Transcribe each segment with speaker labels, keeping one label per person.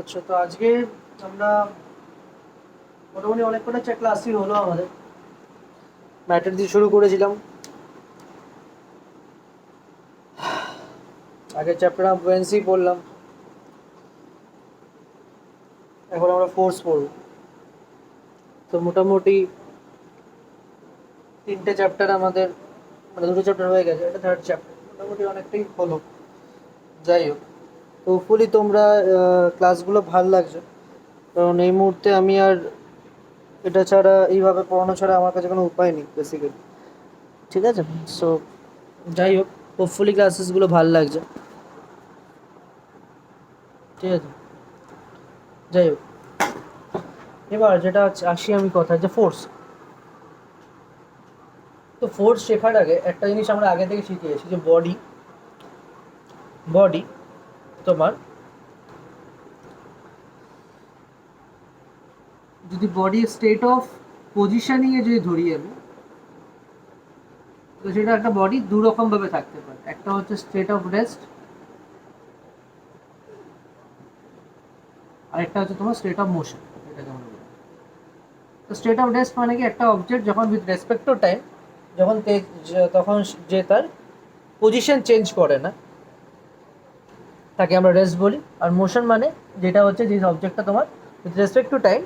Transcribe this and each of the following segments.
Speaker 1: আচ্ছা, তো আজকে আমরা মোটামুটি অনেক কটা ক্লাসই হলো আমাদের। ম্যাটার দিয়ে শুরু করেছিলাম। আগের চ্যাপ্টার আমরা বুয়েন্সি পড়লাম, এখন আমরা ফোর্স পড়ব। তো মোটামুটি তিনটে চ্যাপ্টার আমাদের, মানে দুটো চ্যাপ্টার হয়ে গেছে, এটা থার্ড চ্যাপ্টার, মোটামুটি অনেকটাই হলো। যাই হোক, তো হোপফুলি তোমরা ক্লাসগুলো ভাল লাগছে, কারণ এই মুহূর্তে আমি আর এটা ছাড়া, এইভাবে পড়ানো ছাড়া আমার কাছে কোনো উপায় নেই বেসিক্যালি। ঠিক আছে, সো যাই হোক, হোপফুলি ক্লাসেসগুলো ভাল লাগছে। ঠিক আছে, যাই হোক, এবার যেটা আসি আমি কথা, যে ফোর্স। তো ফোর্স শেখার আগে একটা জিনিস আমরা আগে থেকে শিখে এসেছি, যে বডি বডি তোমার, যদি বডি স্টেট অফ পজিশনিংয়ে যদি ধরি আমি, তো সেটা একটা বডি দু রকম ভাবে থাকতে পারে। একটা হচ্ছে স্টেট অফ রেস্ট, আর একটা হচ্ছে তোমার স্টেট অফ মোশন, এটাকে আমরা বলি। তো স্টেট অফ রেস্ট মানে কি, একটা অবজেক্ট যখন উইথ রেসপেক্ট টু টাইম, যখন তখন যে তার পজিশন চেঞ্জ করে না, তাকে আমরা রেস্ট বলি। আর মোশন মানে যেটা হচ্ছে, যে অবজেক্টটা তোমার উইথ রেসপেক্ট টু টাইম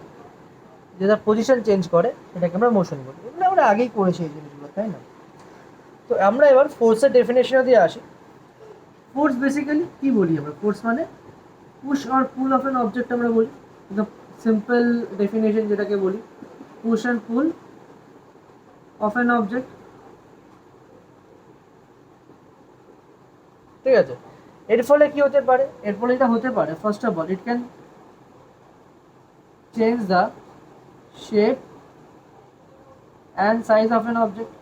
Speaker 1: যে তার পজিশন চেঞ্জ করে, সেটাকে আমরা মোশন বলি। এগুলো আমরা আগেই করেছি এই জিনিসগুলো, তাই না? তো আমরা এবার ফোর্সের ডেফিনেশনে দিয়ে আসি। ফোর্স বেসিক্যালি কি বলি আমরা? ফোর্স মানে push or pool of an object আমরা বলি। সিম্পল ডেফিনেশন যেটাকে বলি, push and pool of an object. ঠিক আছে, এর ফলে কি হতে পারে? এর ফলে এটা হতে পারে, first of all it can change the shape and size of an object.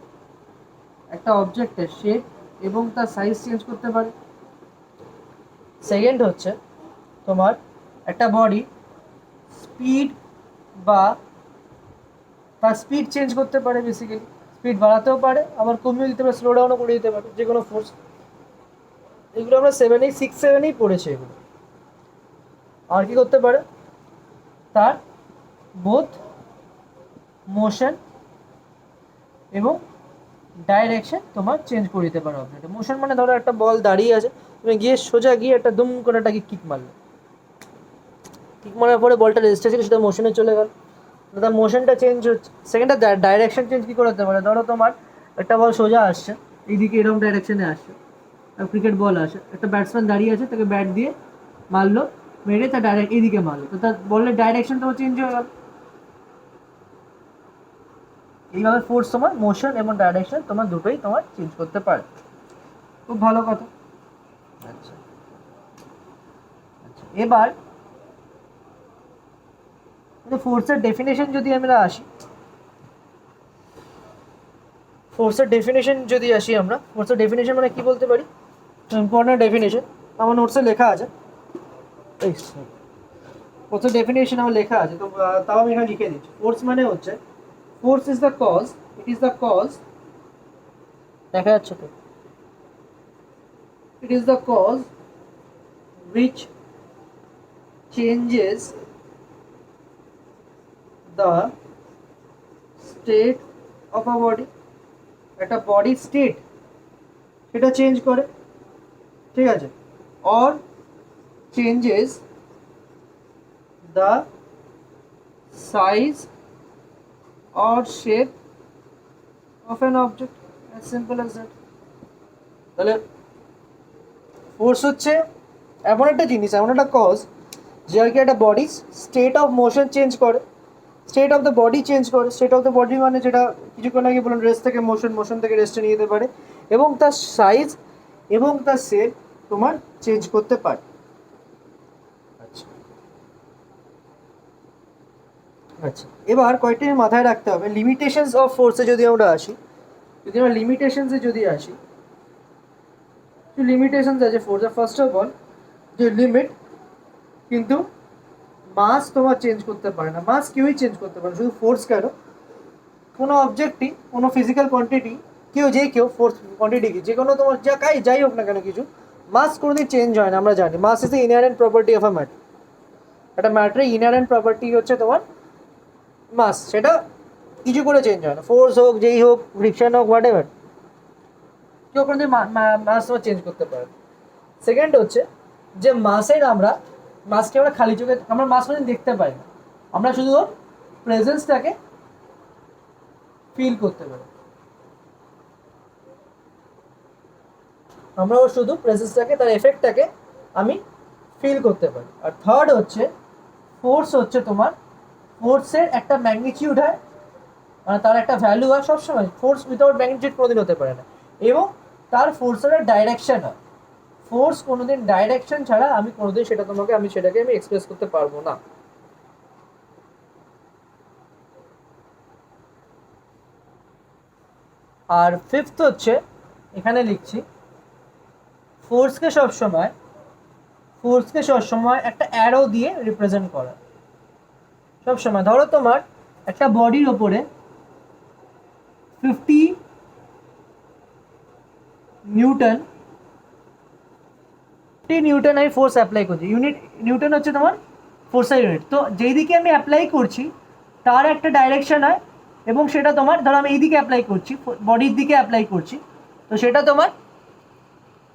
Speaker 1: একটা অবজেক্টের শেপ এবং তার সাইজ চেঞ্জ করতে পারে। সেকেন্ড হচ্ছে তোমার, একটা বডি স্পিড বা তার স্পিড চেঞ্জ করতে পারে। বেসিক্যালি স্পিড বাড়াতেও পারে, আবার কমিয়ে দিতে পারে, স্লো ডাউনও করে দিতে পারে, যে কোনো ফোর্স। এগুলো আমরা 6-7 পড়েছি এগুলো। আর কি করতে পারে? তার বোথ মোশন এবং ডাইরেকশন তোমার চেঞ্জ করে দিতে পারো অবজেক্টে। মোশন মানে ধরো একটা বল দাঁড়িয়ে আছে, তুমি গিয়ে সোজা গিয়ে একটা দুম করে একটা কিক মারলে, কিক মারার পরে বলটা রেজিস্টার ছিল, সেটা মোশনে চলে গেল, তার মোশনটা চেঞ্জ হচ্ছে। সেকেন্ডটা ডাইরেকশন চেঞ্জ কী করে হতে পারে? ধরো তোমার একটা বল সোজা আসছে, এইদিকে এরকম ডাইরেকশনে আসছে, আর ক্রিকেট বল আসে, একটা ব্যাটসম্যান দাঁড়িয়ে আছে, তাকে ব্যাট দিয়ে মারলো, মেরে তার ডাইরেক্ট এইদিকে মারলো, তো তার বলের ডাইরেকশন তোমার চেঞ্জ হয়ে গেল। এইভাবে ফোর্স তোমার মোশন এবং ডাইরেকশন তোমার দুটোই তোমার চেঞ্জ করতে পারে। খুব ভালো কথা। আচ্ছা আচ্ছা, এবার ফোর্সের ডেফিনেশন যদি আমরা আসি, ফোর্সের ডেফিনেশন যদি আসি আমরা, ফোর্সের ডেফিনেশন মানে কি বলতে পারি? ইম্পর্টেন্ট ডেফিনেশন আমার নোটসে লেখা আছে। ফোর্সের ডেফিনেশন আমার লেখা আছে, তো তাও আমি এখানে লিখে দিচ্ছি। ফোর্স মানে হচ্ছে, force is the cause, it is the cause, দেখা যাচ্ছে তো, it is the cause which changes the state of a body। একটা বডি স্টেট সেটা চেঞ্জ করে, ঠিক আছে, or changes the size or shape of an object, as simple as that। তাহলে force হচ্ছে এমন একটা জিনিস, এমন একটা কজ, যে আর কি একটা body state of motion change করে, state of the body change করে। স্টেট অফ দ্য বডি মানে যেটা কিছুক্ষণ আগে বললাম, রেস্ট থেকে মোশন, মোশন থেকে রেস্টে নিয়ে যেতে পারে, এবং তার সাইজ এবং তার শেপ তোমার চেঞ্জ করতে পারে। আচ্ছা আচ্ছা, এবার কয়েকটা মাথায় রাখতে হবে। লিমিটেশনস অফ ফোর্সে যদি আমরা আসি, যদি আমরা লিমিটেশনসে যদি আসি, লিমিটেশনস আছে ফোর্সের। ফার্স্ট অফ অল, যে লিমিট, কিন্তু মাস তোমার চেঞ্জ করতে পারে না। মাস কেউই চেঞ্জ করতে পারে না, শুধু ফোর্স কেন, কোনো অবজেক্টই, কোনো ফিজিক্যাল কোয়ান্টিটি, কেউ ফোর্স কোয়ান্টিটি কি, যে কোনো তোমার যাই হোক না কেন কিছু, মাস কোনোদিন চেঞ্জ হয় না। আমরা জানি mass is the inherent property of a matter. একটা ম্যাটারের ইনহারেন্ট প্রপার্টি হচ্ছে তোমার মাস, সেটা কিছু করে চেঞ্জ হয় না, ফোর্স হোক, যেই হোক, ফ্রিকশন হোক, হোয়াট এভার, কেউ কোনো মাস তোমার চেঞ্জ করতে পারে। সেকেন্ড হচ্ছে যে মাসকে আমরা খালি চোখে আমরা মাস মানে দেখতে পাই না, আমরা শুধু ওর প্রেজেন্সটাকে ফিল করতে পারি, আমরা ওর শুধু প্রেজেন্সটাকে, তার এফেক্টটাকে আমি ফিল করতে পারি। আর থার্ড হচ্ছে ফোর্স হচ্ছে তোমার, ফোর্সের একটা ম্যাগনিটিউড হয়, মানে তার একটা ভ্যালু হয় সবসময়, ফোর্স উইথাউট ম্যাগনিটিউড কোনোদিন হতে পারে না, এবং তার ফোর্সের ডাইরেকশন হয়, ফোর্স কোনোদিন ডাইরেকশন ছাড়া আমি কোনোদিন সেটাকে আমি এক্সপ্রেস করতে পারবো না। আর ফিফথ হচ্ছে এখানে লিখছি, ফোর্সকে সবসময় একটা অ্যারো দিয়ে রিপ্রেজেন্ট করা। সবসময় ধরো তোমার একটা বডির ওপরে 50 নিউটন আমি ফোর্স অ্যাপ্লাই করছি, নিউটন হচ্ছে তোমার ফোর্সের ইউনিট, তো যেই দিকে আমি অ্যাপ্লাই করছি তার একটা ডাইরেকশন হয়, এবং সেটা তোমার ধরো আমি এই দিকে অ্যাপ্লাই করছি, বডির দিকে অ্যাপ্লাই করছি, তো সেটা তোমার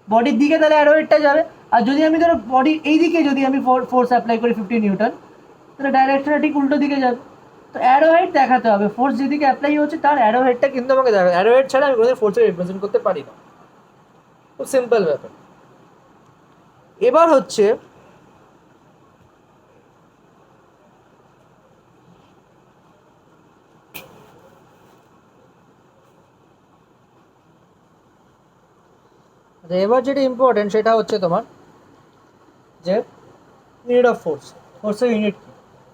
Speaker 1: বডির দিকে তাহলে অ্যারোহেডটা যাবে। আর যদি আমি ধরো বডির এই দিকে যদি আমি ফোর্স অ্যাপ্লাই করি 50 নিউটন, তাহলে ডাইরেকশনটা ঠিক উল্টো দিকে যাবে। তো অ্যারোহেড দেখাতে হবে, ফোর্স যেদিকে অ্যাপ্লাই হচ্ছে তার অ্যারোহেডটা কিন্তু আমাকে দেখাবে, অ্যারোহেড ছাড়া আমি কোনোদিন ফোর্সকে রিপ্রেজেন্ট করতে পারি না। খুব সিম্পল ব্যাপার। এবার হচ্ছে এবার যেটা ইম্পর্টেন্ট সেটা হচ্ছে তোমার যে ইউনিট অফ ফোর্সের ইউনিট কি।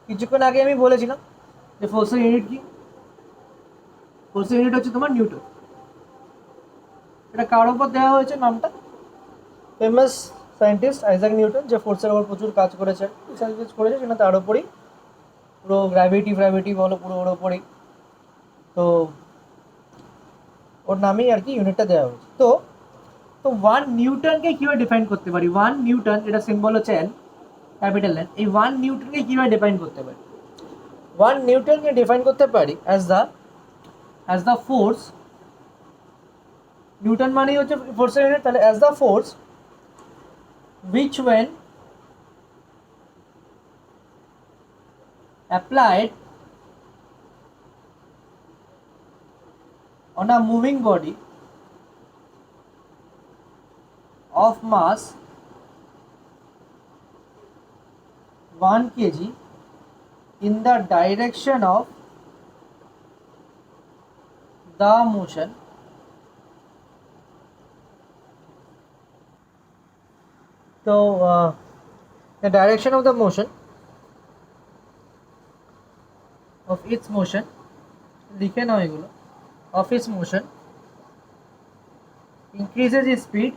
Speaker 1: কিছুক্ষণ আগে আমি বলেছিলাম যে ফোর্সের ইউনিট কি, ফোর্সের ইউনিট হচ্ছে তোমার নিউটন। এটা কার উপর দেওয়া হয়েছে নামটা, ফেমাস সায়েন্টিস্ট আইজাক নিউটন, যে ফোর্সের ওপর প্রচুর কাজ করেছে, সেটা তার উপরই পুরো গ্র্যাভিটি বলো পুরো ওর ওপরেই, তো ওর নামেই আর কি ইউনিটটা দেওয়া হয়েছে। তো 1 নিউটনকে কীভাবে ডিফাইন করতে পারি, 1 নিউটন, এটা সিম্বল হচ্ছে এন, ক্যাপিটাল এন, এই 1 নিউটনকে কীভাবে ডিফাইন করতে পারি, 1 নিউটনকে ডিফাইন করতে পারি অ্যাজ দ্য ফোর্স, নিউটন মানেই হচ্ছে ফোর্সের ইউনিট, তাহলে as the force which when applied on a moving body of mass 1 kg in the direction of the motion, so the direction of the motion of its motion, লিখে নাও এগুলো, of its motion increases its speed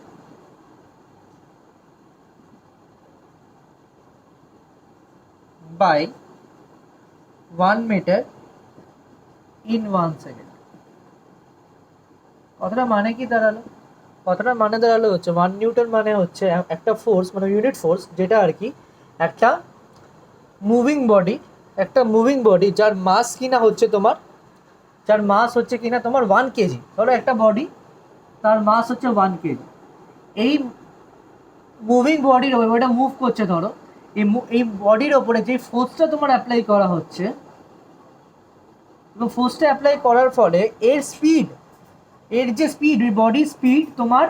Speaker 1: by 1 meter in 1 second। কথাটা মানে কি দাঁড়ালো, কথাটা মানে দাঁড়ালো হচ্ছে 1 নিউটন মানে হচ্ছে একটা ফোর্স, মানে ইউনিট ফোর্স, যেটা আর কি একটা মুভিং বডি যার মাস কিনা হচ্ছে তোমার 1 কেজি। ধরো একটা বডি, তার মাস হচ্ছে 1 কেজি, এই মুভিং বডির ওপরে, ওটা মুভ করছে, ধরো এই বডির ওপরে যে ফোর্সটা তোমার অ্যাপ্লাই করা হচ্ছে, এবং ফোর্সটা অ্যাপ্লাই করার ফলে এর যে স্পিড, ওই বডির স্পিড তোমার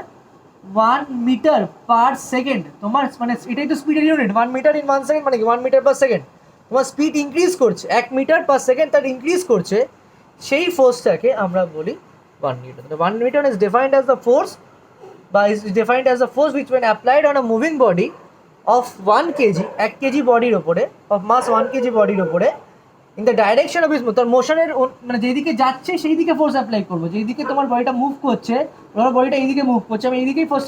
Speaker 1: 1 মিটার পার সেকেন্ড, তোমার মানে এটাই তো স্পিডের ইউনিট, 1 মিটার ইন 1 সেকেন্ড, মানে কি 1 মিটার পার সেকেন্ড, তোমার স্পিড ইনক্রিজ করছে 1 মিটার পার সেকেন্ড, তার ইনক্রিজ করছে, সেই ফোর্সটাকে আমরা বলি 1 Newton. 1 Newton is defined as the force which when applied on a moving body of 1 kg, 1 KG বডির ওপরে, of mass 1 কেজি বডির ওপরে, ইন দ্য ডাইরেকশন অফ ইস, তার মোশনের মানে যেদিকে যাচ্ছে সেই দিকে ফোর্স অ্যাপ্লাই করবো, যেদিকে তোমার বডিটা মুভ করছে, তোমার বডিটা এইদিকে মুভ করছে, আমি এইদিকেই ফোর্স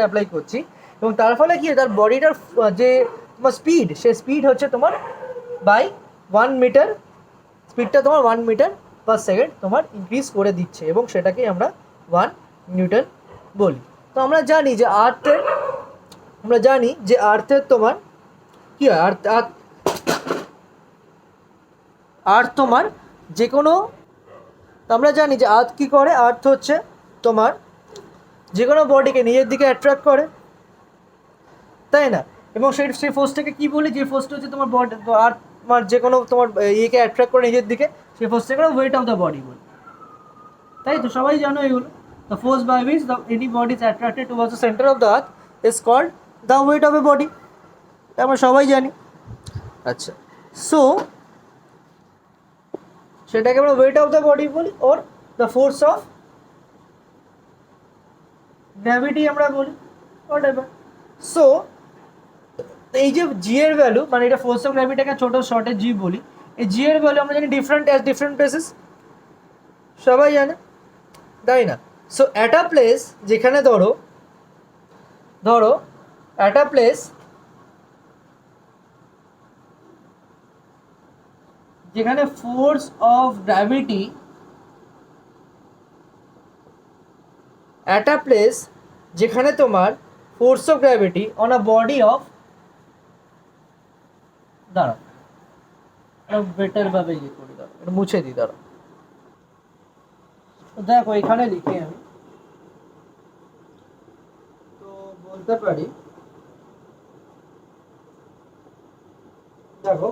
Speaker 1: অ্যাপ্লাই করছি, এবং তার ফলে কি তার বডিটার যে তোমার স্পিড, সে স্পিড হচ্ছে তোমার বাই 1 মিটার, স্পিডটা তোমার 1 মিটার পার সেকেন্ড তোমার ইনক্রিজ করে দিচ্ছে, এবং সেটাকেই আমরা 1 নিউটন বলি। তো আমরা জানি যে আর্থের তোমার কি হয় আর্থ আর্থ আর্থ তোমার যে কোনো, আমরা জানি যে আর্থ কী করে, আর্থ হচ্ছে তোমার যে কোনো বডিকে নিজের দিকে অ্যাট্রাক্ট করে, তাই না? এবং সেই ফোর্সটাকে কী বলি, যে ফোর্সটা হচ্ছে তোমার বডি আর্থ তোমার যে কোনো তোমার ইয়েকে অ্যাট্রাক্ট করে নিজের দিকে, সেই ফোর্সটাকে ওয়েট অফ দ্য বডি বলি, তাই তো? সবাই জানো এগুলো। The force by which the any body is attracted towards the centre of the earth is called the weight of a body, আমরা সবাই জানি। আচ্ছা, সো সেটাকে আমরা ওয়েট অফ দ্য বডি বলি, ওর দ্য ফোর্স অফ গ্র্যাভিটি আমরা বলি, what ever. So এই যে জি এর ভ্যালু, মানে এটা ফোর্স অফ গ্র্যাভিটিকে ছোটো শর্টে জি বলি, এই জি এর ভ্যালু আমরা জানি ডিফারেন্ট অ্যাজ ডিফারেন্ট প্লেসেস, সবাই জানে, তাই না? সো অ্যাট আ প্লেস, যেখানে ধরো অ্যাট আ প্লেস যেখানে force of gravity at a place যেখানে তোমার force of gravity on a body of, দাঁড়াও বেটার ভাবে ইয়ে করি, দাঁড়াও এটা মুছে দিই, দাঁড়াও। দেখো এখানে লিখি আমি, তো বলতে পারি, দেখো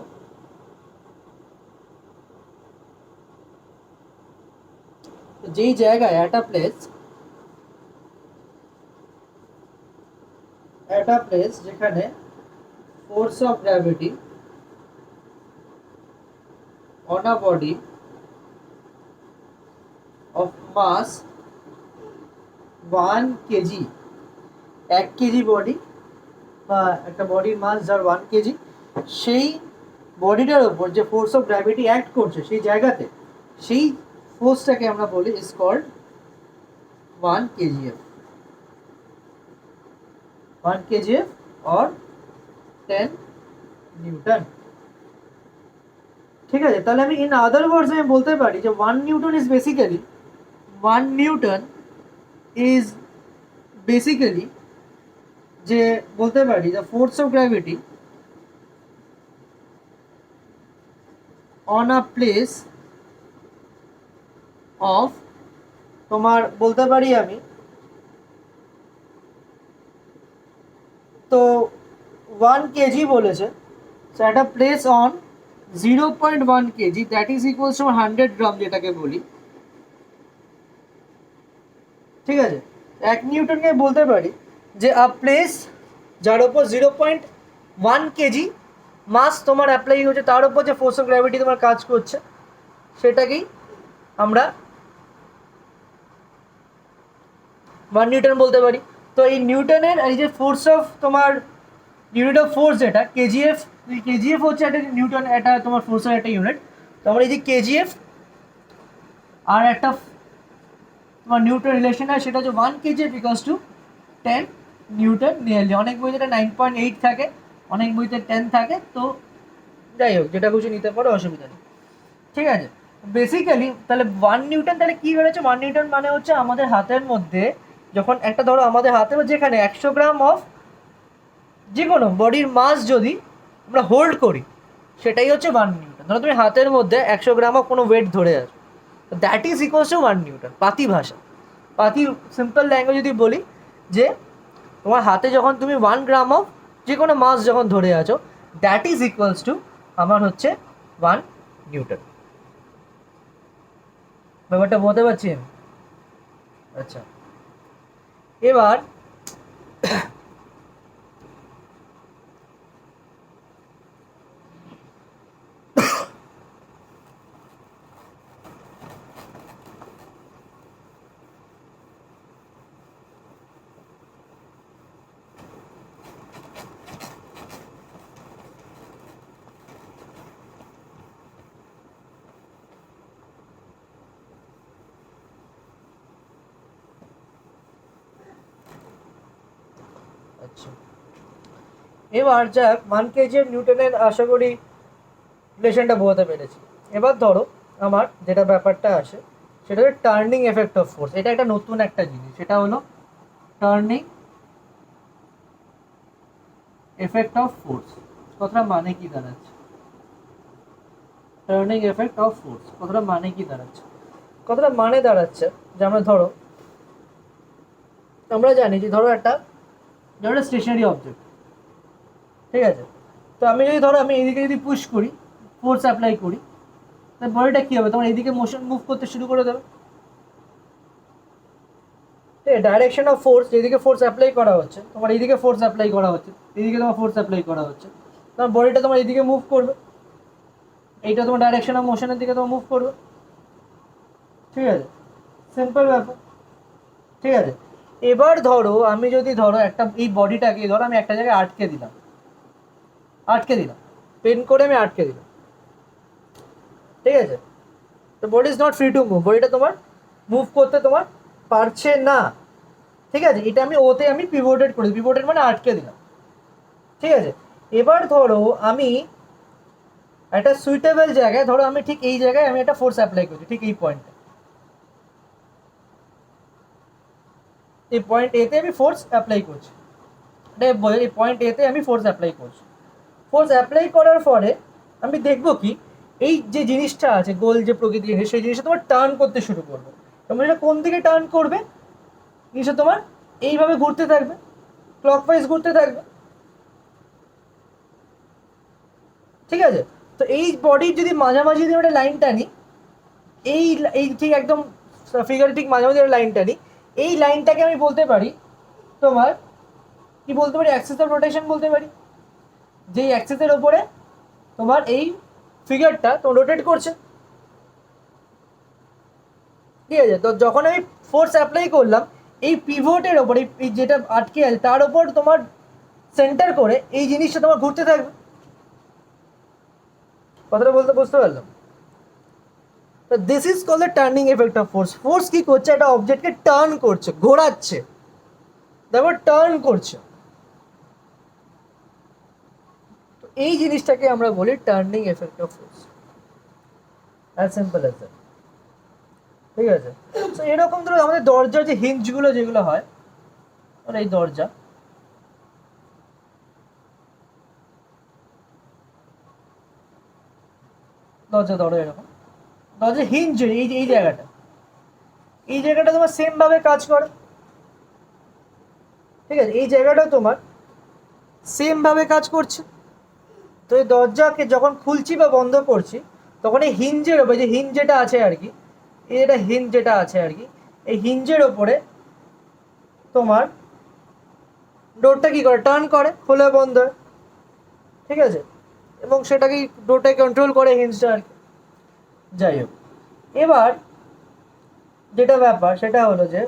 Speaker 1: যেই জায়গায় অ্যাট আ প্লেস যেখানে force of gravity on a body of mass 1 KG, 1 KG body বা একটা বডির মাস যার 1 কেজি, সেই বডিটার ওপর যে ফোর্স অফ গ্র্যাভিটি অ্যাক্ট করছে সেই জায়গাতে, সেই ফোর্সটাকে আমরা বলি is called 1 KGF, 1 KGF or 10 newton. ঠিক আছে, তাহলে আমি ইন আদার ওয়ার্ডস আমি বলতে পারি যে 1 Newton is basically 1 Newton is basically যে বলতে পারি the force of gravity on a place of, তোমার বলতে পারি আমি, তো 1 কেজি বলেছে, so at a place on 0.1 KG, that is equals to 100 গ্রাম যেটাকে বলি, ঠিক আছে? 1 নিউটনকে বলতে পারি যে আ প্লেস যার ওপর 0.1 কেজি মাস তোমার অ্যাপ্লাই হচ্ছে, তার উপর যে ফোর্স অফ গ্র্যাভিটি তোমার কাজ করছে, সেটাকেই আমরা 1 নিউটন বলতে পারি। তো এই নিউটনের এই যে ফোর্স অফ তোমার ইউনিট অফ ফোর্স যেটা কেজিএফ, কেজিএফ হচ্ছে একটা নিউটন, এটা তোমার ফোর্সের একটা ইউনিট। তো আমরা এই যে কেজিএফ আর একটা তোমার নিউটন রিলেশন হয়, সেটা হচ্ছে 1 KGF equals to 10 Newton nearly. অনেক বইতে এটা 9.8 থাকে, অনেক বইতে 10 থাকে, তো যাই হোক যেটা খুশি নিতে পারো, অসুবিধা নেই, ঠিক আছে? বেসিক্যালি তাহলে 1 নিউটন তাহলে কী বেরোচ্ছে, 1 নিউটন মানে হচ্ছে আমাদের হাতের মধ্যে যখন একটা, ধরো আমাদের হাতের যেখানে 100 গ্রাম অফ যে কোনো বডির মাস যদি আমরা হোল্ড করি, সেটাই হচ্ছে 1 নিউটন। ধরো তুমি হাতের মধ্যে 100 গ্রাম অফ কোনো ওয়েট ধরে আছো, that is equals to 1 Newton. পাতি ভাষা, পাতি সিম্পল ল্যাঙ্গুয়েজ যদি বলি, যে তোমার হাতে যখন তুমি 1 গ্রাম অফ যে কোনো মাস যখন ধরে আছো, দ্যাট ইজ ইকুয়ালস টু আমার হচ্ছে 1 নিউটন। ব্যাপারটা বলতে পারছি আমি? আচ্ছা, এবার আচ্ছা, এবার যাক 1 কেজিএফ নিউটনের আশা করি রিলেশনটা বোঝাতে পেরেছি। এবার ধরো আমার যেটা ব্যাপারটা আসে, সেটা হচ্ছে টার্নিং এফেক্ট অফ ফোর্স। এটা একটা নতুন একটা জিনিস, সেটা হলো টার্নিং এফেক্ট অফ ফোর্স। কথাটা মানে কি দাঁড়াচ্ছে? টার্নিং এফেক্ট অফ ফোর্স কথাটা মানে কি দাঁড়াচ্ছে? কথাটা মানে দাঁড়াচ্ছে যে আমরা জানি যে ধরো একটা স্টেশনারি অবজেক্ট, ঠিক আছে? তো আমি এইদিকে যদি পুশ করি, ফোর্স অ্যাপ্লাই করি, তাহলে বডিটা কী হবে? তোমার এইদিকে মোশন মুভ করতে শুরু করে দেবে। ঠিক আছে, ডাইরেকশন অফ ফোর্স, যেদিকে ফোর্স অ্যাপ্লাই করা হচ্ছে, তোমার এইদিকে ফোর্স অ্যাপ্লাই করা হচ্ছে, এইদিকে তোমার ফোর্স অ্যাপ্লাই করা হচ্ছে, তোমার বডিটা তোমার এইদিকে মুভ করবে, এইটা তোমার ডাইরেকশন অফ মোশনের দিকে তোমার মুভ করবে। ঠিক আছে, সিম্পল ব্যাপার। ঠিক আছে, এবার ধরো আমি যদি একটা এই বডিটাকে আমি একটা জায়গায় আটকে দিলাম পেন করে আমি আটকে দিলাম। ঠিক আছে, তো body is not free to move, বডিটা তোমার মুভ করতে তোমার পারছে না। ঠিক আছে, এটা আমি ওতে আমি পিভোটেড করি, পিভোটেড মানে আটকে দিলাম। ঠিক আছে, এবার ধরো আমি একটা সুইটেবল জায়গায়, আমি ঠিক এই জায়গায় আমি একটা ফোর্স অ্যাপ্লাই করছি, ঠিক এই পয়েন্টে, এই পয়েন্ট এতে আমি ফোর্স অ্যাপ্লাই করছি, এই পয়েন্ট এতে আমি ফোর্স অ্যাপ্লাই করছি। ফোর্স অ্যাপ্লাই করার পরে আমি দেখবো কি, এই যে জিনিসটা আছে গোল যে প্রকৃতি জিনিস, সেই জিনিসটা তোমার টার্ন করতে শুরু করবে। এবং এটা কোন দিকে টার্ন করবে? জিনিসটা তোমার এইভাবে ঘুরতে থাকবে, ক্লকওয়াইজ ঘুরতে থাকবে। ঠিক আছে, তো এই বডির যদি মাঝামাঝি যদি একটা লাইন টানি, এই এই ঠিক একদম ফিগার ঠিক মাঝামাঝি একটা লাইন টানি, এই লাইনটাকে আমি বলতে পারি তোমার কি বলতে পারি, অ্যাক্সিস অফ রোটেশন বলতে পারি। যেই অ্যাক্সিসের ওপরে তোমার এই ফিগারটা তোমার রোটেট করছে। ঠিক আছে, তো যখন আমি ফোর্স অ্যাপ্লাই করলাম এই পিভটের ওপর, এই যেটা আটকে আছে তার ওপর তোমার সেন্টার করে এই জিনিসটা তোমার ঘুরতে থাকবে। কথাটা বলতে বুঝতে পারলাম? তো this is called the turning effect of force. Force কি করছে? একটা অবজেক্টকে টার্ন করছে, ঘোরাচ্ছে, তারপর টার্ন করছে। তো এই জিনিসটাকে আমরা বলি turning effect of force, as simple as that. ঠিক আছে, তো এরকম ধরো আমাদের দরজার যে হিঞ্জগুলো যেগুলো হয়, মানে এই দরজা, ধরো এরকম দরজা হিঞ্জ, এই যে এই জায়গাটা তোমার সেম ভাবে কাজ করে। ঠিক আছে, এই জায়গাটা তোমার সেম ভাবে কাজ করছে। তো এই দরজাকে যখন খুলছি বা বন্ধ করছি, তখন এই হিঞ্জের ওপরে, যে হিঞ্জ যেটা আছে আর কি, এটা হিঞ্জ যেটা আছে আর কি, এই হিঞ্জের ওপরে তোমার ডোরটা কি করে? টার্ন করে, খোলে বন্ধ হয়। ঠিক আছে, এবং সেটাকে ডোরটাকে কন্ট্রোল করে হিঞ্জটা আর কি। যাই হোক, এবার যেটা ব্যাপার সেটা হলো যে,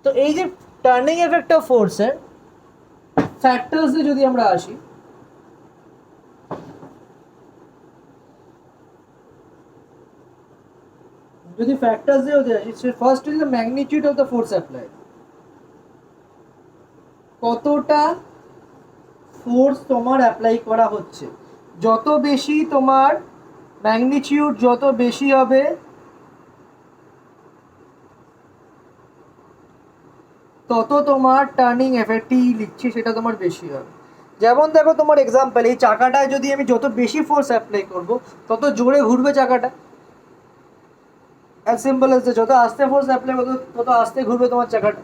Speaker 1: তো এই যে টার্নিং এফেক্ট অফ ফোর্সের ফ্যাক্টরসে যদি আমরা আসি, যদি ফ্যাক্টরস যদি আসি, first is the magnitude of the force applied. কতটা ফোর্স তোমার অ্যাপ্লাই করা হচ্ছে, যত বেশি তোমার ম্যাগনিটিউড যত বেশি হবে, তত তোমার টার্নিং এফেক্টই লিখছি সেটা তোমার বেশি হবে। যেমন দেখো তোমার এক্সাম্পল, এই চাকাটায় যদি আমি যত বেশি ফোর্স অ্যাপ্লাই করব, তত জোরে ঘুরবে চাকাটা। অ্যাজ সিম্পল এজ, যত আস্তে ফোর্স অ্যাপ্লাই করবে তত আস্তে ঘুরবে তোমার চাকাটা।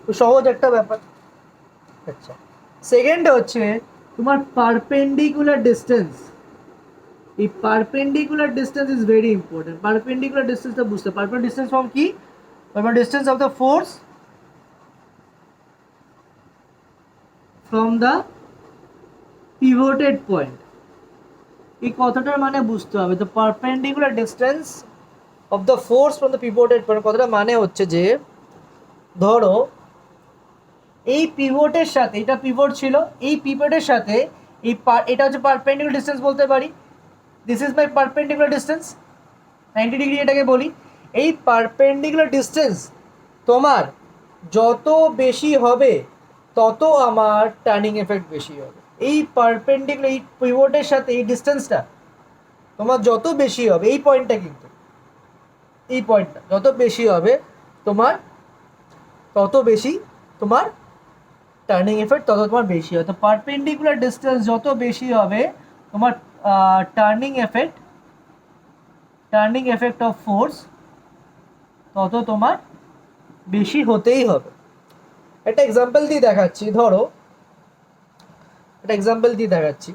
Speaker 1: তো সহজ একটা ব্যাপার। আচ্ছা, সেকেন্ড হচ্ছে তোমার পারপেন্ডিকুলার ডিস্টেন্স। এই perpendicular distance is very important. Perpendicular ডিস্টেন্সটা বুঝতে, পারপেন্ডিকুলার ডিস্টেন্স ফ্রম কি? Perpendicular distance of the force from the pivoted point. এই কথাটার মানে বুঝতে হবে। তো perpendicular distance of the force from the pivoted point কথাটা মানে হচ্ছে যে, ধরো এই পিভটের সাথে, এটা পিভট ছিল, এই পিভটের সাথে এই এটা হচ্ছে পারপেন্ডিকুলার ডিস্টেন্স বলতে পারি। This is my perpendicular distance, 90 degree এটাকে বলি। এই পারপেন্ডিকুলার ডিস্টেন্স তোমার যত বেশি হবে, তত আমার টার্নিং এফেক্ট বেশি হবে। এই পারপেন্ডিকুলার, এই পিভটের সাথে এই ডিস্টেন্সটা তোমার যত বেশি হবে, এই পয়েন্টটা কিন্তু, এই পয়েন্টটা যত বেশি হবে তোমার, তত বেশি তোমার টার্নিং এফেক্ট তত তোমার বেশি হয়। তো পারপেন্ডিকুলার ডিস্টেন্স যত বেশি হবে তোমার টার্নিং এফেক্ট অফ ফোর্স তত তোমার বেশি হতেই হবে। একটা এক্সাম্পল দিয়ে দেখাচ্ছি, ধরো একটা এক্সাম্পল দিয়ে দেখাচ্ছি।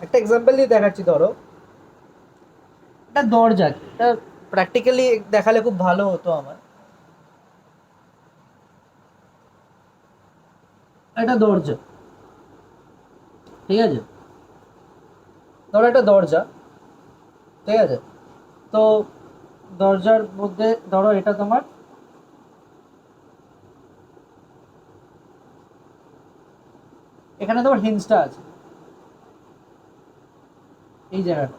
Speaker 1: একটা এক্সাম্পল দিয়ে দেখাচ্ছি, ধরো একটা দরজা, এটা প্র্যাকটিক্যালি দেখালে খুব ভালো হতো আমার। একটা দরজা, ঠিক আছে, ধরো একটা দরজা, ঠিক আছে। তো দরজার মধ্যে ধরো এটা তোমার এখানে তোমার হিঞ্জটা আছে এই জায়গাটা,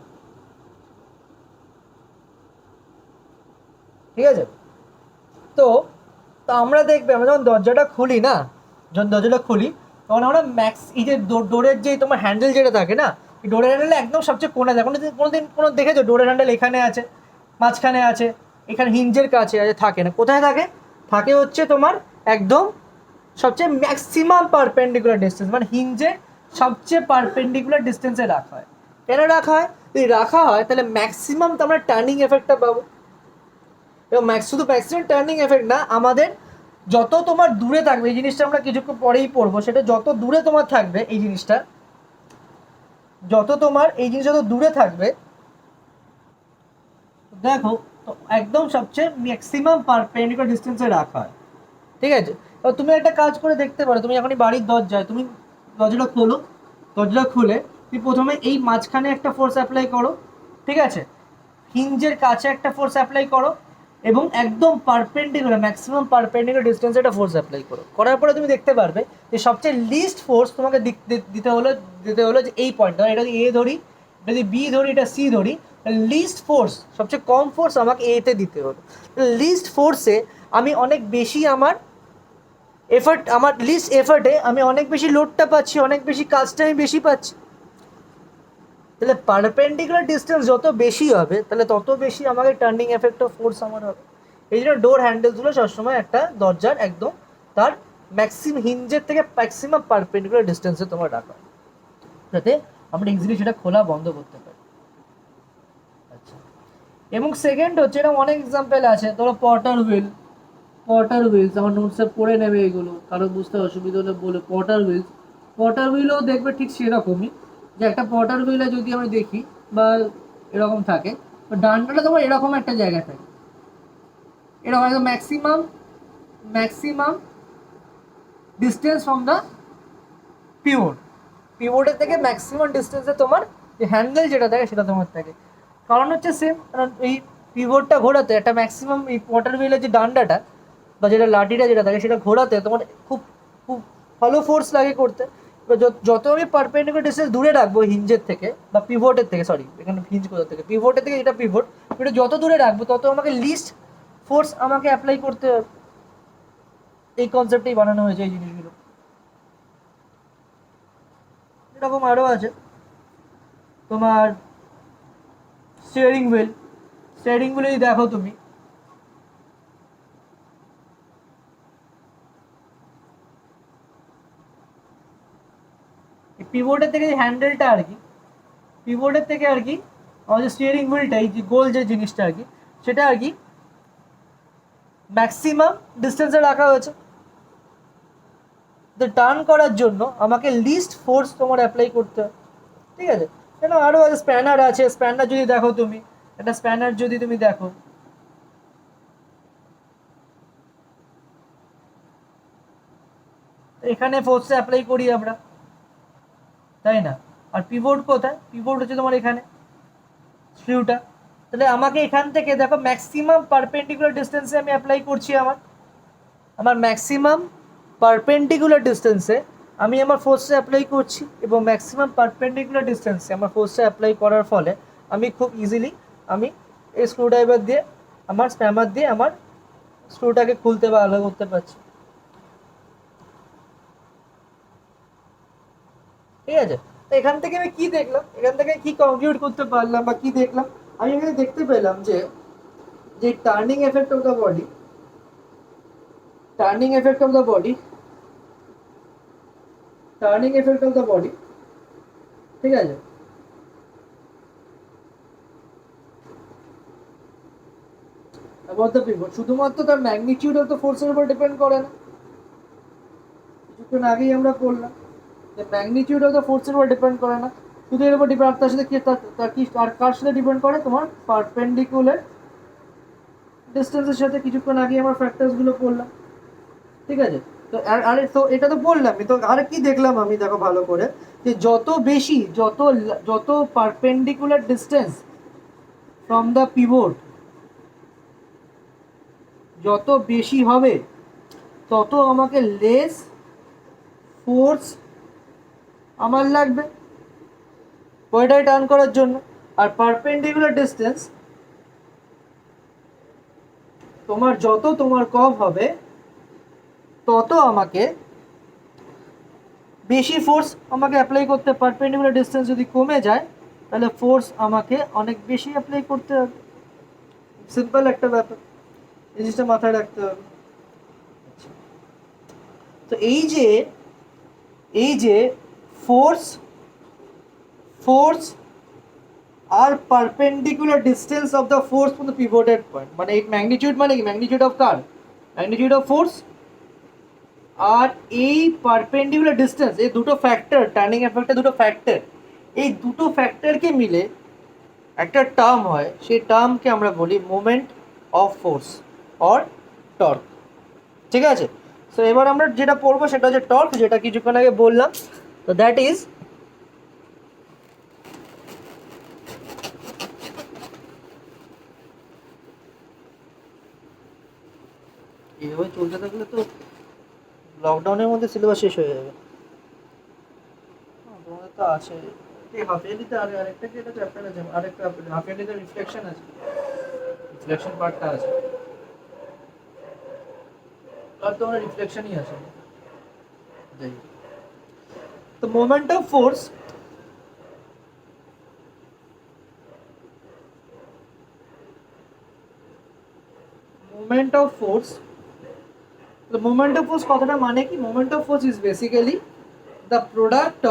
Speaker 1: ঠিক আছে। তো তো আমরা দেখবে আমরা যখন দরজাটা খুলি না, যখন দরজাটা খুলি তখন আমরা এই যে ডোরের যে তোমার হ্যান্ডেল যেটা থাকে না, এই ডোরের হ্যান্ডেল একদম সবচেয়ে কোণে থাকে। কোনোদিন দেখেছো ডোরের হ্যান্ডেল এখানে আছে, মাঝখানে আছে, এখানে হিঞ্জের কাছে আছে? থাকে না। কোথায় থাকে? থাকে হচ্ছে তোমার একদম সবচেয়ে ম্যাক্সিমাম পারপেন্ডিকুলার ডিস্টেন্স, মানে হিঞ্জের সবচেয়ে পারপেন্ডিকুলার ডিস্টেন্সে রাখা হয়। কেন রাখা হয়? যদি রাখা হয় তাহলে ম্যাক্সিমাম তো আমরা টার্নিং এফেক্টটা পাবো। এবং শুধু ম্যাক্সিমাম টার্নিং এফেক্ট না, আমাদের যত তোমার দূরে থাকবে, এই জিনিসটা আমরা কিছুক্ষণ পরেই পড়বো, সেটা যত দূরে তোমার থাকবে এই জিনিসটা, যত দূরে থাকবে, দেখো তো একদম সবচেয়ে ম্যাক্সিমাম পারপেন্ডিকুলার ডিস্টেন্সে রাখা হয়, ঠিক আছে। এবার তুমি একটা কাজ করে দেখতে পারো, তুমি যখনই বাড়ির দরজায় তুমি দরজাটা খোলো, দরজাটা খুলে তুমি প্রথমে এই মাঝখানে একটা ফোর্স অ্যাপ্লাই করো, ঠিক আছে, হিঞ্জের কাছে একটা ফোর্স অ্যাপ্লাই করো, এবং একদম পারপেন্ডিকুলার ম্যাক্সিমাম পারপেন্ডিকুলার ডিস্টেন্সে একটা ফোর্স অ্যাপ্লাই করো। করার পরে তুমি দেখতে পারবে যে সবচেয়ে লিস্ট ফোর্স তোমাকে দিতে হলো যে এই পয়েন্ট, এটা যদি এ ধরি, এটা যদি বি ধরি, এটা সি ধরি, লিস্ট ফোর্স, সবচেয়ে কম ফোর্স আমাকে এতে দিতে হলো। লিস্ট ফোর্সে আমি অনেক বেশি আমার লিস্ট এফার্টে আমি অনেক বেশি লোডটা পাচ্ছি, অনেক বেশি কাজটা আমি বেশি পাচ্ছি। তাহলে পারপেন্ডিকুলার ডিস্টেন্স যত বেশি হবে তাহলে তত বেশি আমাকে টার্নিং এফেক্ট অফ ফোর্স আমার হবে। এই জন্য ডোর হ্যান্ডেলসগুলো সবসময় একটা দরজার একদম তার হিঞ্জের থেকে ম্যাক্সিমাম পারপেন্ডিকুলার ডিস্টেন্সে তোমার রাখা, যাতে আমরা ইজিলি সেটা খোলা বন্ধ করতে পারি। আচ্ছা, এবং সেকেন্ড হচ্ছে, এরকম অনেক এক্সাম্পল আছে। ধরো পটার হুইলস আমার নোটসে পড়ে নেবে, এগুলো কারো বুঝতে অসুবিধা হলে বলে। পটার হুইলও দেখবে ঠিক সেরকমই, যে একটা পটার হুইলে যদি আমি দেখি বা এরকম থাকে, তো ডান্ডাটা তোমার এরকম একটা জায়গায় থাকে, এরকম একদম ম্যাক্সিমাম ডিস্টেন্স ফ্রম দ্য পিভটের থেকে ম্যাক্সিমাম ডিস্টেন্সে তোমার যে হ্যান্ডেল যেটা থাকে সেটা তোমার থাকে। কারণ হচ্ছে সেম, কারণ এই পিভটটা ঘোরাতে একটা ম্যাক্সিমাম, এই পটার হুইলের যে ডান্ডাটা বা যেটা লাঠিটা যেটা থাকে সেটা ঘোরাতে তোমার খুব খুব ভালো ফোর্স লাগে করতে। এবার যত আমি পারপেন্ডিকুলার ডিস্টেন্স দূরে রাখবো হিঞ্জের থেকে বা পিভটের থেকে, সরি এখানে হিঞ্জ কোথা থেকে, পিভটের থেকে এটা পিভট, এটা যত দূরে রাখবো তত আমাকে লিস্ট ফোর্স আমাকে অ্যাপ্লাই করতে হবে। এই কনসেপ্টেই বানানো হয়েছে এই জিনিসগুলো। এরকম আরও আছে তোমার স্টিয়ারিং হুইল যদি দেখো তুমি, পিভটের থেকে যে হ্যান্ডেলটা আর কি, পিভটের থেকে আর কি আমাদের স্টিয়ারিং হুইলটা, এই যে গোল যে জিনিসটা আর কি, সেটা আর কি ম্যাক্সিমাম ডিস্টেন্সে রাখা হয়েছে। তো টার্ন করার জন্য আমাকে লিস্ট ফোর্স তোমার অ্যাপ্লাই করতে হয়, ঠিক আছে। কেন আরও আছে, স্প্যানার আছে। স্প্যানার যদি দেখো তুমি, একটা স্প্যানার যদি তুমি দেখো, এখানে ফোর্স অ্যাপ্লাই করি আমরা, তাই না? আর পিভট কোথায়? পিভট হচ্ছে তোমার এখানে স্ক্রুটা। তাহলে আমাকে এখান থেকে দেখো ম্যাক্সিমাম পারপেন্ডিকুলার ডিস্টেন্সে আমি অ্যাপ্লাই করছি, আমার ম্যাক্সিমাম পারপেন্ডিকুলার ডিস্টেন্সে আমি আমার ফোর্সটা অ্যাপ্লাই করছি, এবং ম্যাক্সিমাম পারপেন্ডিকুলার ডিস্টেন্সে আমার ফোর্সটা অ্যাপ্লাই করার ফলে আমি খুব ইজিলি আমি এই স্ক্রুড্রাইভার দিয়ে, আমার স্প্যামার দিয়ে আমার স্ক্রুটাকে খুলতে বা আলাদা করতে পারছি। ঠিক আছে? তো এখান থেকে আমি কি দেখলাম, এখান থেকে কি কনক্লুড করতে পারলাম বা কি দেখলাম, আমি এখানে দেখতে পেলাম যে যে turning effect of the body, turning effect of the body, turning effect of the body, ঠিক আছে, অ্যাবাউট দ্য পিভট শুধুমাত্র তার ম্যাগনিটিউড অফ দ্য ফোর্সের উপর ডিপেন্ড করে না। কিছুক্ষণ আগেই আমরা বললাম যে ম্যাগনিটিউড অফ দ্য ফোর্সের উপর ডিপেন্ড করে না, শুধু এর উপর ডিপেন্ড, তার সাথে কি তার কি কার সাথে ডিপেন্ড করে, তোমার পারপেন্ডিকুলার ডিস্টেন্সের সাথে। কিছুক্ষণ আগে আমরা ফ্যাক্টরসগুলো পড়লাম, ঠিক আছে? তো আরে তো এটা তো বললাম, তো আর কি দেখলাম আমি, দেখো ভালো করে, যে যত বেশি যত perpendicular distance from the pivot যত বেশি হবে, তত আমাকে লেস ফোর্স আমার লাগবে বডিটাকে টার্ন করার জন্য। আর পারপেন্ডিকুলার ডিস্টেন্স তোমার কম হবে, তত আমাকে বেশি ফোর্স আমাকে অ্যাপ্লাই করতে, পারপেন্ডিকুলার ডিস্টেন্স যদি কমে যায় তাহলে ফোর্স আমাকে অনেক বেশি অ্যাপ্লাই করতে হবে। সিম্পল একটা ব্যাপার, এই জিনিসটা মাথায় রাখতে হবে। তো এই যে ফোর্স ফোর্স আর perpendicular distance of the force from the pivoted point, মানে এই ম্যাগনিটিউড, মানে কি ম্যাগনিটিউড অফ কার, ম্যাগনিটিউড অফ ফোর্স, আর এই পারপেন্ডিকুলার ডিস্টেন্স, এই দুটো ফ্যাক্টর, টার্নিং এফেক্টের দুটো ফ্যাক্টর, এই দুটো ফ্যাক্টরকে মিলে একটা টার্ম হয়, সেই টার্মকে আমরা বলি moment of force or torque, ঠিক আছে? সো এবার আমরা যেটা পড়বো সেটা হচ্ছে টর্ক, যেটা কিছুক্ষণ আগে বললাম। তো দ্যাট ইজ, এইভাবে চলতে থাকলে তো লকডাউনের মধ্যে সিলেবাস শেষ হয়ে যাবে। তোমাদের তো আছে হাফ ইয়ারলিতে, আরেকটা কি, এটা চ্যাপ্টার আছে, আরেকটা হাফ ইয়ারলিতে রিফ্লেকশন আছে, রিফ্লেকশন পার্টটা আছে, আর তোমার রিফ্লেকশনই আছে। যাই হোক। তো moment of force, moment of force, the moment of force কথাটা মানে কি, moment of force is basically the product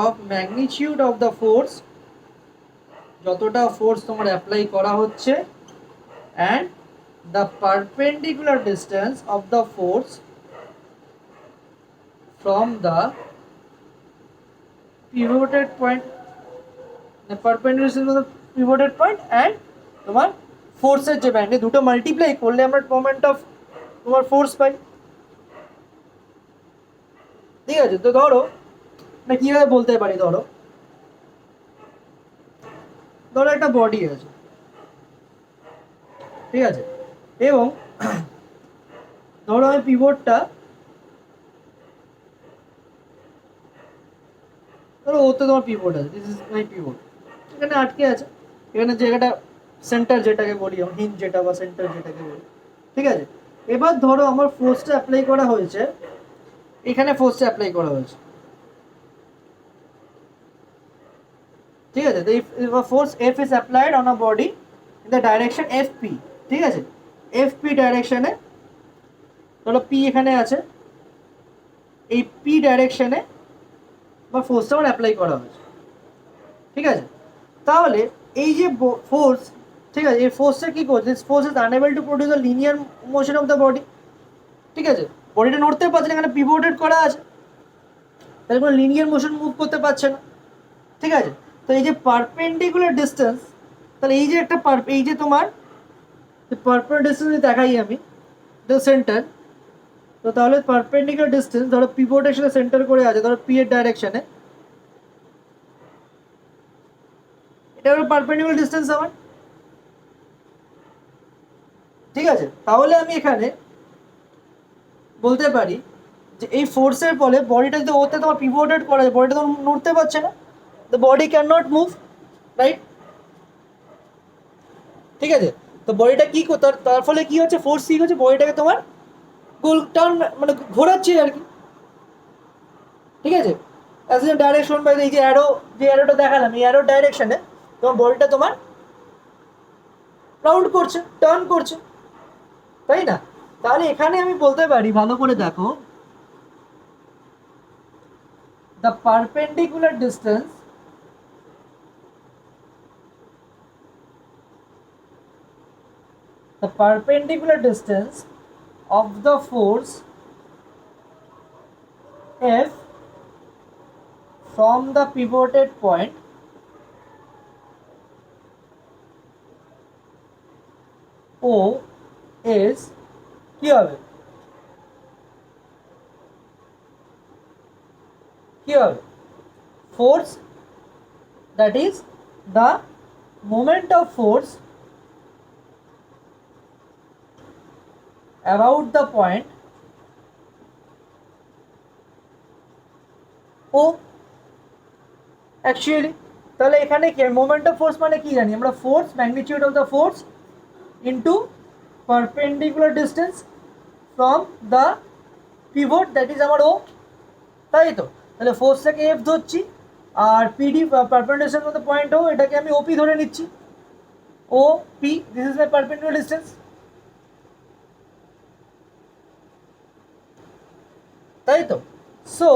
Speaker 1: of magnitude of the force, যতটা ফোর্স তোমার অ্যাপ্লাই করা হচ্ছে, and the perpendicular distance of the force from the pivoted point, the perpendicular distance of the pivoted point and তোমার ফোর্সের যে band, দুটো multiply করলে আমরা মোমেন্ট অফ তোমার ফোর্স পাই, ঠিক আছে? তো ধরো না কিভাবে বলতে পারি, ধরো একটা বডি আছে, ঠিক আছে, এবং ধরো আমি পিভটটা, ধরো ওতে তোমার পিভট আছে, দিস ইজ মাই পিভট, এখানে আটকে আছে, এখানে জায়গাটা সেন্টার যেটাকে বলি, হিঞ্জ যেটা বা সেন্টার যেটাকে বলি, ঠিক আছে? এবার ধরো আমার ফোর্সটা অ্যাপ্লাই করা হয়েছে, এখানে ফোর্সটা অ্যাপ্লাই করা হয়েছে, ঠিক আছে? তো force F is applied on a body in the direction F P, ঠিক আছে? এফ পি ডাইরেকশনে, ধরো পি এখানে আছে, এই পি ডাইরেকশনে বা ফোর্সটা আমার অ্যাপ্লাই করা হয়েছে, ঠিক আছে? তাহলে এই যে ফোর্স, ঠিক আছে, এই ফোর্সটা কি করছে, this force is unable to produce a linear motion of the body, ঠিক আছে? বডিটা নড়তে পারছে না, এখানে পিভটেড করা আছে, তাহলে কোনো লিনিয়ার মোশন মুভ করতে পারছে না, ঠিক আছে? তো এই যে পারপেন্ডিকুলার ডিস্টেন্স, তাহলে এই যে একটা এই যে তোমার পারপেন্ডিকুলার ডিস্টেন্স দেখাই আমি, দ্য সেন্টার, তো তাহলে পারপেন্ডিকুলার ডিস্টেন্স ধরো পিভটের সাথে সেন্টার করে আছে, ধরো পি এর ডাইরেকশনে, এটা হলো পারপেন্ডিকুলার ডিস্টেন্স আমার, ঠিক আছে? তাহলে আমি এখানে বলতে পারি যে এই ফোর্সের ফলে বডিটা যদি ওতে তোমার পিভটেড করা যায়, বডিটা তো নড়তে পারছে না, the body can not move, right? ঠিক আছে? তো বডিটা কি তার ফলে কি হচ্ছে, ফোর্স কি হচ্ছে, বডিটাকে তোমার গোল টার্ন, মানে ঘোরাচ্ছে আর কি, ঠিক আছে, অ্যাজ এ ডাইরেকশন বাই এই যে অ্যারো, যে অ্যারোটা দেখালাম, এই অ্যারো ডাইরেকশনে তোমার বলটা তোমার রাউন্ড করছে, টার্ন করছে, তাই না? তাহলে এখানে আমি বলতে পারি, ভালো করে দেখো, the perpendicular distance of the force F from the pivoted point O is কি হবে, কি হবে? Force, that is the moment of force about the point O actually. তাহলে এখানে কি মোমেন্ট অফ ফোর্স মানে কি জানি আমরা, force, magnitude of the force into perpendicular distance from the pivot, that is আমার ও, তাই তো? তাহলে ফোর্সটাকে এফ ধরছি, আর পিডি পারপেন্ডিকুলার মধ্যে পয়েন্ট ও, এটাকে আমি ওপি ধরে নিচ্ছি, O P, this is my perpendicular distance, তাই তো? সো